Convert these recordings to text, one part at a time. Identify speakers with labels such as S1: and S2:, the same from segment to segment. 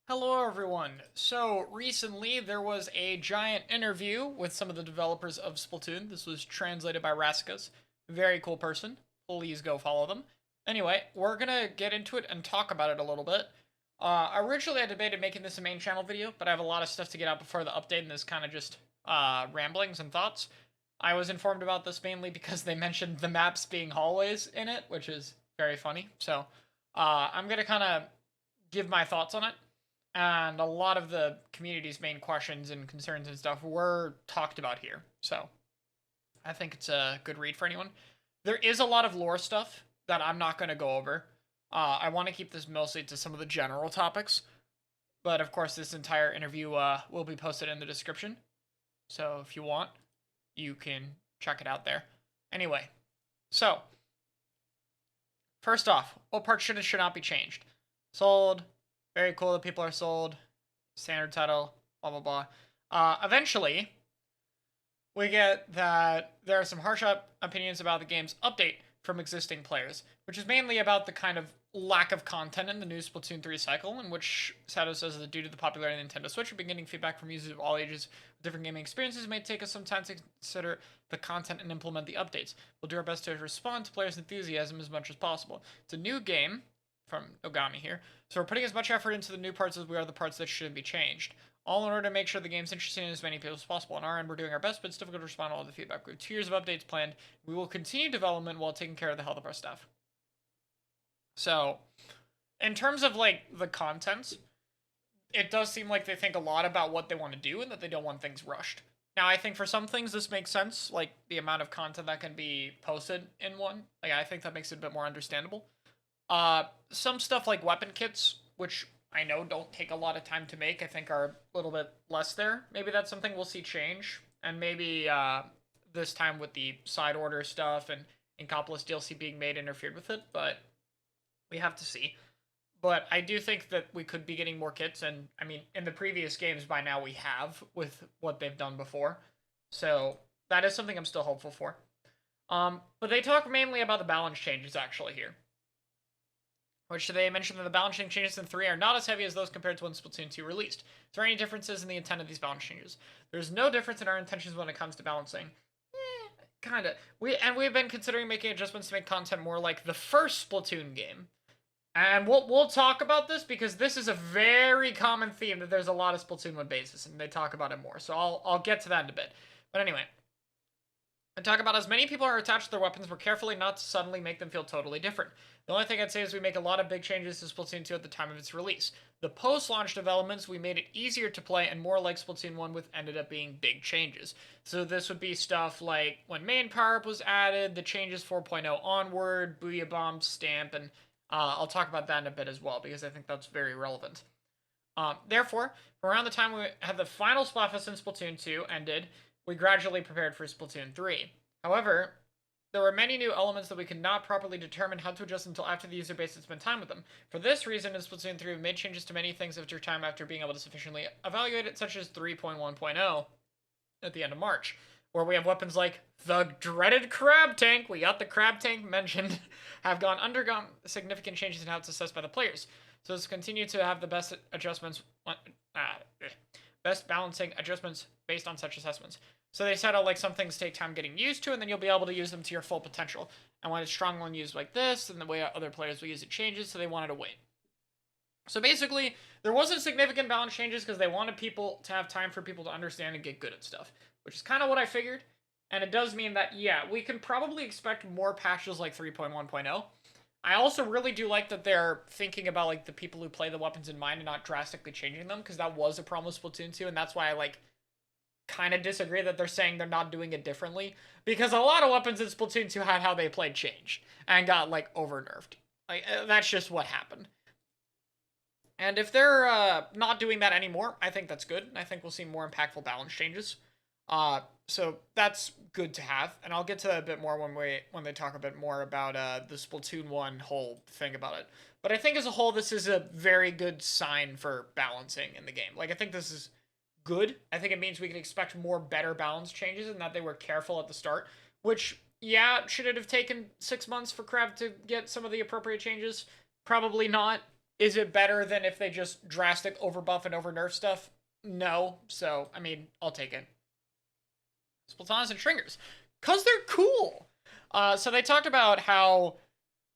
S1: Hello everyone. So recently there was a giant interview with some of the developers of Splatoon. This was translated by Raskas. Very cool person. Please go follow them. Anyway, we're gonna get into it and talk about it a little bit. Originally I debated making this a main channel video, but I have a lot of stuff to get out before the update and this kind of just ramblings and thoughts. I was informed about this mainly because they mentioned the maps being hallways in it, which is very funny. So I'm gonna kind of give my thoughts on it, and a lot of the community's main questions and concerns and stuff were talked about here. So I think it's a good read for anyone. There is a lot of lore stuff that I'm not going to go over. I want to keep this mostly to some of the general topics, but of course, this entire interview will be posted in the description. So if you want, you can check it out there. Anyway, so first off, what parts should and should not be changed? Sold. Very cool that people are sold. Standard title. Blah blah blah. Eventually, we get that there are some harsh opinions about the game's update from existing players, which is mainly about the kind of lack of content in the new Splatoon 3 cycle, in which Sato says that due to the popularity of the Nintendo Switch, we've been getting feedback from users of all ages with different gaming experiences. It may take us some time to consider the content and implement the updates. We'll do our best to respond to players' enthusiasm as much as possible. It's a new game from Ogami here, so we're putting as much effort into the new parts as we are the parts that shouldn't be changed, all in order to make sure the game's interesting to as many people as possible. On our end, we're doing our best, but it's difficult to respond to all the feedback. We have 2 years of updates planned. We will continue development while taking care of the health of our staff. So, in terms of, like, the content, it does seem like they think a lot about what they want to do and that they don't want things rushed. Now, I think for some things this makes sense, like the amount of content that can be posted in one. Like, I think that makes it a bit more understandable. Some stuff like weapon kits, which I know don't take a lot of time to make, I think are a little bit less there. Maybe that's something we'll see change, and maybe this time with the side order stuff and Inkopolis DLC being made interfered with it, but we have to see. But I do think that we could be getting more kits, and I mean, in the previous games by now we have with what they've done before, so that is something I'm still hopeful for. But they talk mainly about the balance changes actually here, which they mentioned that the balancing changes in 3 are not as heavy as those compared to when Splatoon 2 released. Is there any differences in the intent of these balance changes? There's no difference in our intentions when it comes to balancing. Kinda. We've been considering making adjustments to make content more like the first Splatoon game. And we'll talk about this because this is a very common theme that there's a lot of Splatoon 1 bases, and they talk about it more. So I'll get to that in a bit. But anyway, and talk about as many people are attached to their weapons, we're carefully not to suddenly make them feel totally different. The only thing I'd say is we make a lot of big changes to Splatoon 2 at the time of its release. The post-launch developments, we made it easier to play and more like Splatoon 1 with ended up being big changes. So this would be stuff like when main power-up was added, the changes 4.0 onward, Booyah Bomb, Stamp, and I'll talk about that in a bit as well because I think that's very relevant. Therefore, around the time we had the final Splatfest in Splatoon 2 ended, we gradually prepared for Splatoon 3. However, there were many new elements that we could not properly determine how to adjust until after the user base had spent time with them. For this reason, in Splatoon 3, we made changes to many things after time after being able to sufficiently evaluate it, such as 3.1.0 at the end of March, where we have weapons like the dreaded crab tank, we got the crab tank mentioned, have undergone significant changes in how it's assessed by the players. So let's continue to have the best adjustments, best balancing adjustments based on such assessments. So they said, like, some things take time getting used to, and then you'll be able to use them to your full potential. And when it's strong when used like this, and the way other players will use it changes, so they wanted to wait. So basically, there wasn't significant balance changes because they wanted people to have time for people to understand and get good at stuff, which is kind of what I figured. And it does mean that, yeah, we can probably expect more patches like 3.1.0. I also really do like that they're thinking about, like, the people who play the weapons in mind and not drastically changing them, because that was a problem with Splatoon 2, and that's why I, like, kind of disagree that they're saying they're not doing it differently, because a lot of weapons in Splatoon 2 had how they played changed and got, like, over-nerfed. Like, that's just what happened. And if they're not doing that anymore, I think that's good. I think we'll see more impactful balance changes. So that's good to have, and I'll get to that a bit more when they talk a bit more about the Splatoon 1 whole thing about it. But I think as a whole, this is a very good sign for balancing in the game. Like, I think this is good. I think it means we can expect more better balance changes and that they were careful at the start, which, yeah, should it have taken 6 months for Crab to get some of the appropriate changes? Probably not. Is it better than if they just drastic over buff and over nerf stuff? No. So, I mean, I'll take it. Splatoons and Stringers. Because they're cool. So they talked about how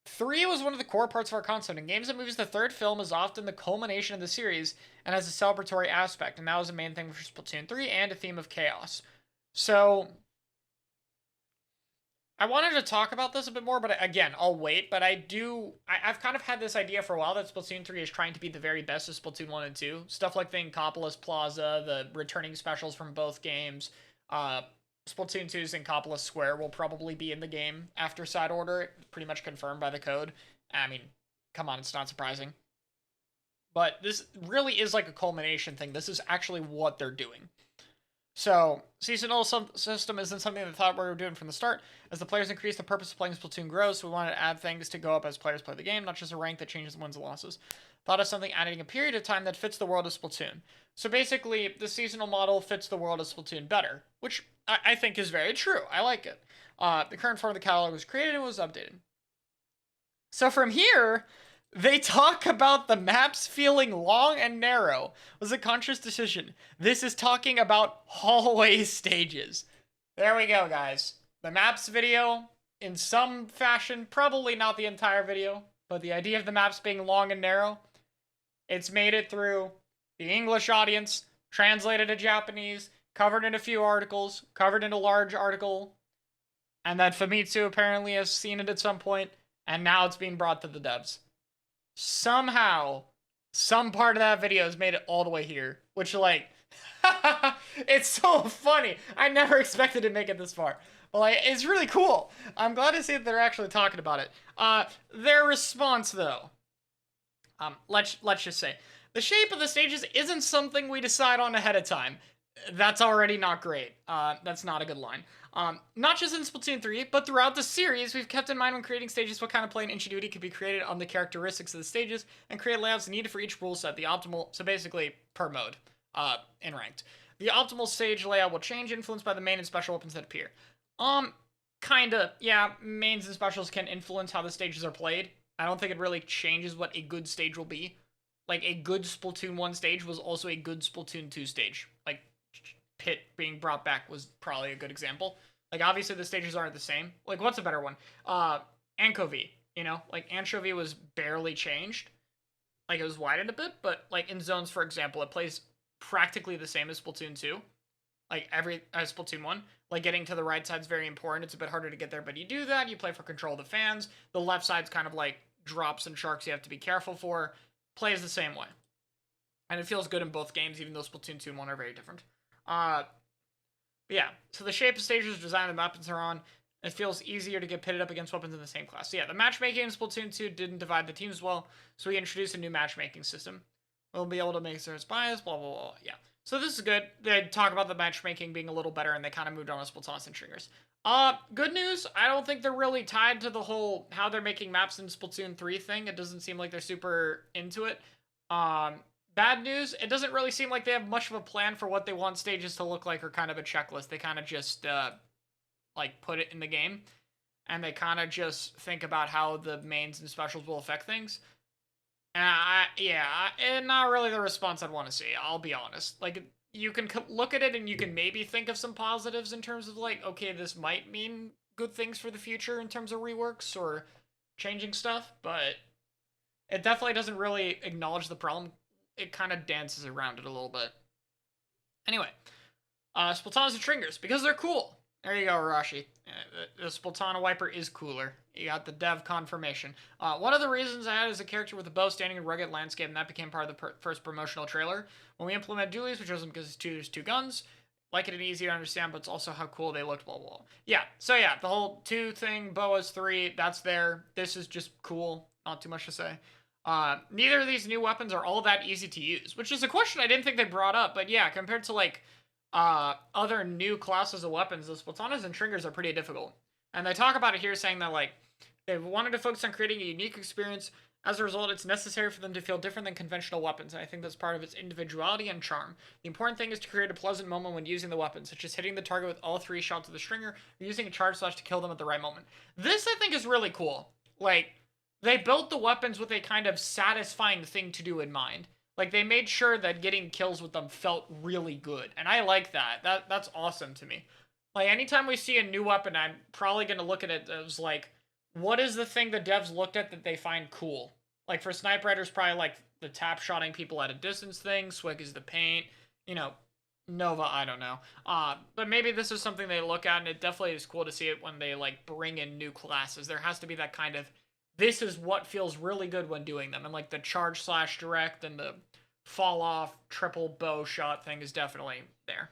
S1: 3 was one of the core parts of our concept. In games and movies, the third film is often the culmination of the series and has a celebratory aspect. And that was the main thing for Splatoon 3 and a theme of chaos. So I wanted to talk about this a bit more, but again, I'll wait. But I've kind of had this idea for a while that Splatoon 3 is trying to be the very best of Splatoon 1 and 2. Stuff like the Inkopolis Plaza, the returning specials from both games. Splatoon 2's Inkopolis Square will probably be in the game after Side Order, pretty much confirmed by the code. I mean, come on, it's not surprising. But this really is like a culmination thing. This is actually what they're doing. So, seasonal system isn't something they thought we were doing from the start. As the players increase, the purpose of playing Splatoon grows, so we wanted to add things to go up as players play the game, not just a rank that changes wins and losses. Thought of something adding a period of time that fits the world of Splatoon. So basically, the seasonal model fits the world of Splatoon better, which I think is very true. I like it. The current form of the catalog was created and was updated. So from here, they talk about the maps feeling long and narrow. Was a conscious decision. This is talking about hallway stages. There we go, guys. The maps video, in some fashion, probably not the entire video, but the idea of the maps being long and narrow, it's made it through the English audience, translated to Japanese, covered in a few articles, covered in a large article, and then Famitsu apparently has seen it at some point, and now it's being brought to the devs. Somehow, some part of that video has made it all the way here, which, like, it's so funny. I never expected to make it this far. But, like, it's really cool. I'm glad to see that they're actually talking about it. Their response, though, let's just say, the shape of the stages isn't something we decide on ahead of time. That's already not great. That's not a good line. Not just in Splatoon 3, but throughout the series, we've kept in mind when creating stages what kind of play and ingenuity could be created on the characteristics of the stages, and create layouts needed for each rule set. The optimal, so basically, per mode, in ranked. The optimal stage layout will change, influenced by the main and special weapons that appear. Kinda, yeah, mains and specials can influence how the stages are played. I don't think it really changes what a good stage will be. Like, a good Splatoon 1 stage was also a good Splatoon 2 stage. Like, Pit being brought back was probably a good example. Like, obviously the stages aren't the same. Like, what's a better one? Anchovy, you know? Like, Anchovy was barely changed. Like, it was widened a bit, but, like, in zones, for example, it plays practically the same as Splatoon 2. Like, as Splatoon 1. Like, getting to the right side's very important. It's a bit harder to get there, but you do that. You play for control of the fans. The left side's kind of like drops and sharks you have to be careful for. Plays the same way. And it feels good in both games, even though Splatoon 2 and 1 are very different. But yeah, so the shape of stages, design the weapons are on. It feels easier to get pitted up against weapons in the same class. So yeah, the matchmaking in Splatoon 2 didn't divide the teams well, so we introduced a new matchmaking system. We'll be able to make certain bias, blah, blah, blah, yeah. So this is good. They talk about the matchmaking being a little better, and they kind of moved on to Splatoon and Stringers. Good news, I don't think they're really tied to the whole how they're making maps in Splatoon 3 thing. It doesn't seem like they're super into it. Bad news, it doesn't really seem like they have much of a plan for what they want stages to look like or kind of a checklist. They kind of just, like, put it in the game. And they kind of just think about how the mains and specials will affect things. And not really the response I'd want to see, I'll be honest. Like, you can look at it and you can maybe think of some positives in terms of, like, okay, this might mean good things for the future in terms of reworks or changing stuff, but it definitely doesn't really acknowledge the problem. It kind of dances around it a little bit. Anyway, Splatana and Stringers, because they're cool. There you go, Arashi. The Splatana Wiper is cooler. You got the dev confirmation. One of the reasons I had is a character with a bow standing in a rugged landscape, and that became part of the first promotional trailer. When we implemented dualies, we chose them because there's two guns. Like it and easy to understand, but it's also how cool they looked, blah, blah, blah. Yeah, so yeah, the whole 2 thing, boas 3, that's there. This is just cool. Not too much to say. Neither of these new weapons are all that easy to use, which is a question I didn't think they brought up, but yeah, compared to, like, other new classes of weapons, the Splatanas and Stringers are pretty difficult. And they talk about it here, saying that, like, they wanted to focus on creating a unique experience. As a result, it's necessary for them to feel different than conventional weapons, and I think that's part of its individuality and charm. The important thing is to create a pleasant moment when using the weapon, such as hitting the target with all 3 shots of the Stringer, or using a charge slash to kill them at the right moment. This, I think, is really cool. Like, they built the weapons with a kind of satisfying thing to do in mind. Like they made sure that getting kills with them felt really good, and I like that. That's awesome to me. Like anytime we see a new weapon, I'm probably gonna look at it as like, what is the thing the devs looked at that they find cool? Like for Sniper Rider's probably like the tap shotting people at a distance thing. Swig is the paint. You know, Nova, I don't know. But maybe this is something they look at, and it definitely is cool to see it when they like bring in new classes. There has to be that kind of, this is what feels really good when doing them, and like the charge slash direct and the fall off triple bow shot thing is definitely there.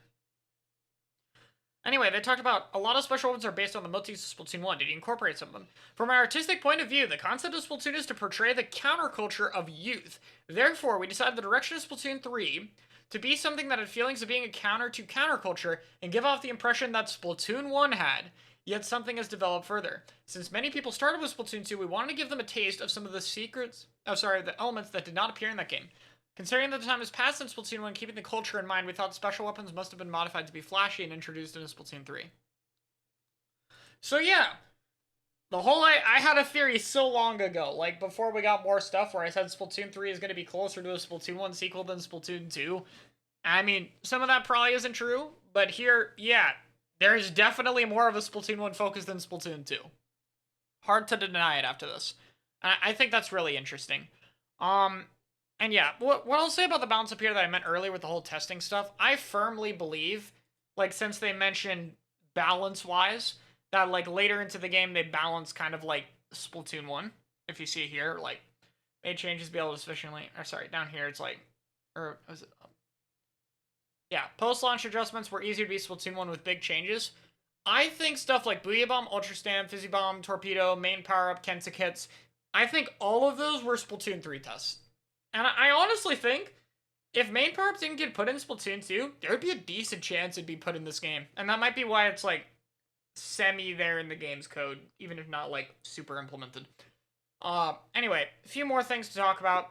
S1: Anyway, they talked about a lot of special weapons are based on the motifs of Splatoon 1. Did you incorporate some of them? From an artistic point of view, the concept of Splatoon is to portray the counterculture of youth. Therefore, we decided the direction of Splatoon 3 to be something that had feelings of being a counter to counterculture and give off the impression that Splatoon 1 had, yet something has developed further. Since many people started with Splatoon 2, we wanted to give them a taste of some of the the elements that did not appear in that game. Considering that the time has passed since Splatoon 1, keeping the culture in mind, we thought special weapons must have been modified to be flashy and introduced in Splatoon 3. So yeah, the whole I had a theory so long ago, like before we got more stuff, where I said Splatoon 3 is going to be closer to a Splatoon 1 sequel than Splatoon 2. I mean, some of that probably isn't true, but here, yeah, there is definitely more of a Splatoon 1 focus than Splatoon 2. Hard to deny it after this. I think that's really interesting. And yeah, what I'll say about the balance up here that I meant earlier with the whole testing stuff, I firmly believe, like, since they mentioned balance-wise, that, like, later into the game, they balance kind of like Splatoon 1. If you see here, like, made changes to be able to sufficiently, or sorry, down here, it's like, or, was it, yeah, post-launch adjustments were easier to beat Splatoon 1 with big changes. I think stuff like Booyah Bomb, Ultra Stamp, Fizzy Bomb, Torpedo, Main Power-Up, Kensa Kits, I think all of those were Splatoon 3 tests. And I honestly think if main power-ups didn't get put in Splatoon 2, there would be a decent chance it'd be put in this game. And that might be why it's like semi there in the game's code, even if not like super implemented. Anyway, a few more things to talk about.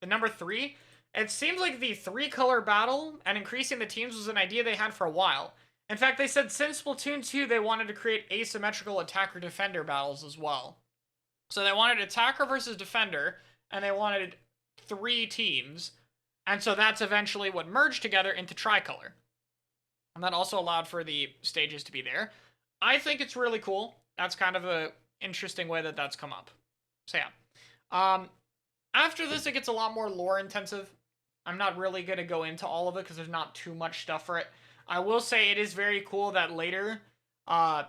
S1: The number 3, it seems like the 3-color battle and increasing the teams was an idea they had for a while. In fact, they said since Splatoon 2, they wanted to create asymmetrical attacker-defender battles as well. So they wanted attacker versus defender, and they wanted 3 teams, and so that's eventually what merged together into tricolor. And that also allowed for the stages to be there. I think it's really cool. That's kind of a interesting way that that's come up. So yeah. After this, it gets a lot more lore intensive. I'm not really going to go into all of it because there's not too much stuff for it. I will say it is very cool that later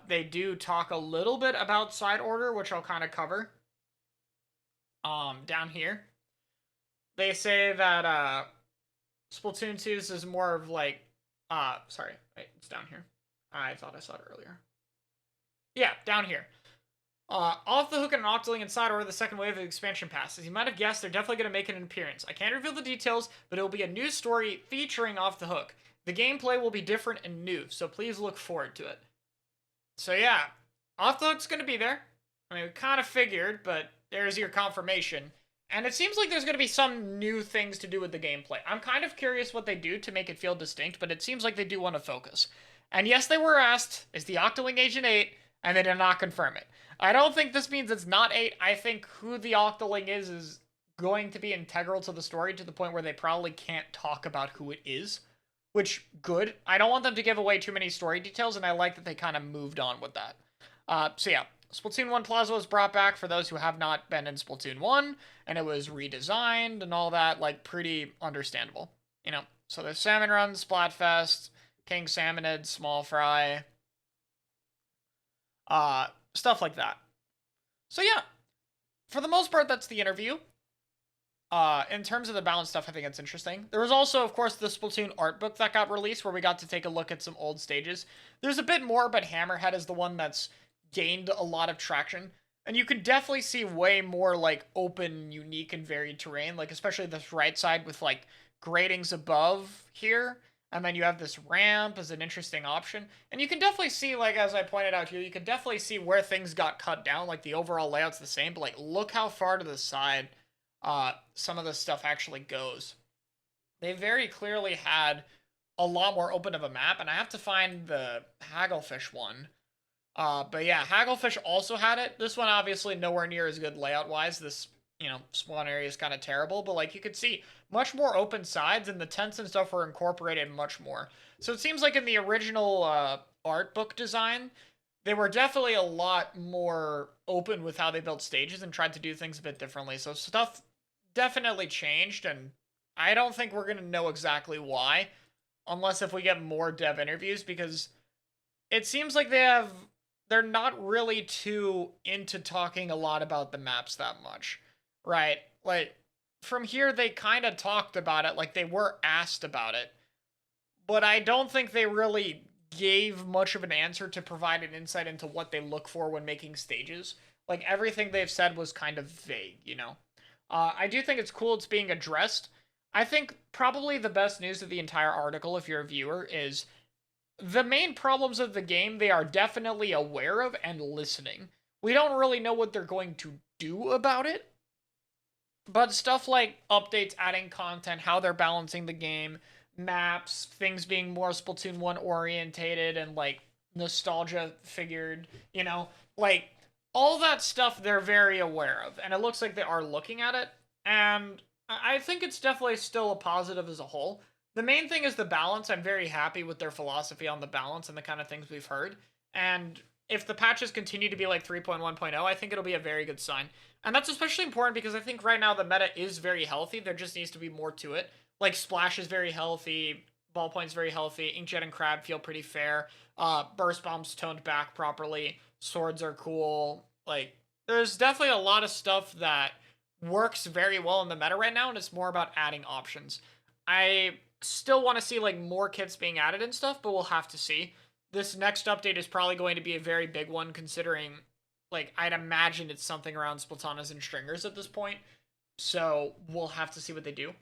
S1: they do talk a little bit about side order, which I'll kind of cover down here. They say that Splatoon 2 is more of like, sorry, wait, it's down here. I thought I saw it earlier. Yeah, down here. Off the Hook and Octoling and Side Order, the second wave of the expansion pass. As you might have guessed, they're definitely going to make an appearance. I can't reveal the details, but it will be a new story featuring Off the Hook. The gameplay will be different and new, so please look forward to it. So yeah, Off the Hook's going to be there. I mean, we kind of figured, but there's your confirmation. And it seems like there's going to be some new things to do with the gameplay. I'm kind of curious what they do to make it feel distinct, but it seems like they do want to focus. And yes, they were asked, is the Octoling Agent 8? And they did not confirm it. I don't think this means it's not 8. I think who the Octoling is going to be integral to the story to the point where they probably can't talk about who it is. Which, good. I don't want them to give away too many story details, and I like that they kind of moved on with that. So yeah, Splatoon 1 Plaza was brought back for those who have not been in Splatoon 1, and it was redesigned and all that, like, pretty understandable. You know, so there's Salmon Run, Splatfest, King Salmonid, Small Fry, stuff like that. So yeah, for the most part, that's the interview. In terms of the balance stuff, I think it's interesting. There was also, of course, the Splatoon art book that got released where we got to take a look at some old stages. There's a bit more, but Hammerhead is the one that's gained a lot of traction. And you could definitely see way more, like, open, unique, and varied terrain. Like, especially this right side with, like, gratings above here. And then you have this ramp as an interesting option. And you can definitely see, like, as I pointed out here, you can definitely see where things got cut down. Like, the overall layout's the same, but, like, look how far to the side some of this stuff actually goes. They very clearly had a lot more open of a map, and I have to find the Hagglefish one But yeah, Hagglefish also had it. This one obviously nowhere near as good layout wise. This, spawn area is kind of terrible, but like you could see much more open sides and the tents and stuff were incorporated much more. So it seems like in the original art book design, they were definitely a lot more open with how they built stages and tried to do things a bit differently. So stuff definitely changed, and I don't think we're going to know exactly why unless if we get more dev interviews because it seems like they're not really too into talking a lot about the maps that much, right? Like from here they kind of talked about it, like they were asked about it, but I don't think they really gave much of an answer to provide an insight into what they look for when making stages. Like everything they've said was kind of vague. I do think it's cool it's being addressed. I think probably the best news of the entire article, if you're a viewer, is the main problems of the game they are definitely aware of and listening. We don't really know what they're going to do about it, but stuff like updates, adding content, how they're balancing the game, maps, things being more Splatoon 1 orientated and like nostalgia figured, like all that stuff they're very aware of. And it looks like they are looking at it. And I think it's definitely still a positive as a whole. The main thing is the balance. I'm very happy with their philosophy on the balance and the kind of things we've heard. And if the patches continue to be like 3.1.0, I think it'll be a very good sign. And that's especially important because I think right now the meta is very healthy. There just needs to be more to it. Like Splash is very healthy, Ballpoint's very healthy, Inkjet and Crab feel pretty fair. Burst Bomb's toned back properly. Swords are cool. Like there's definitely a lot of stuff that works very well in the meta right now, and it's more about adding options. I still want to see like more kits being added and stuff, but we'll have to see. This next update is probably going to be a very big one considering like I'd imagine it's something around Splatanas and Stringers at this point. So we'll have to see what they do.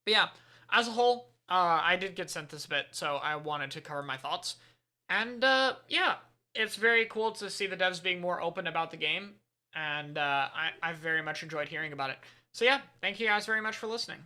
S1: But yeah, as a whole, I did get sent this bit, so I wanted to cover my thoughts. And yeah, it's very cool to see the devs being more open about the game, and I've very much enjoyed hearing about it. So yeah, thank you guys very much for listening.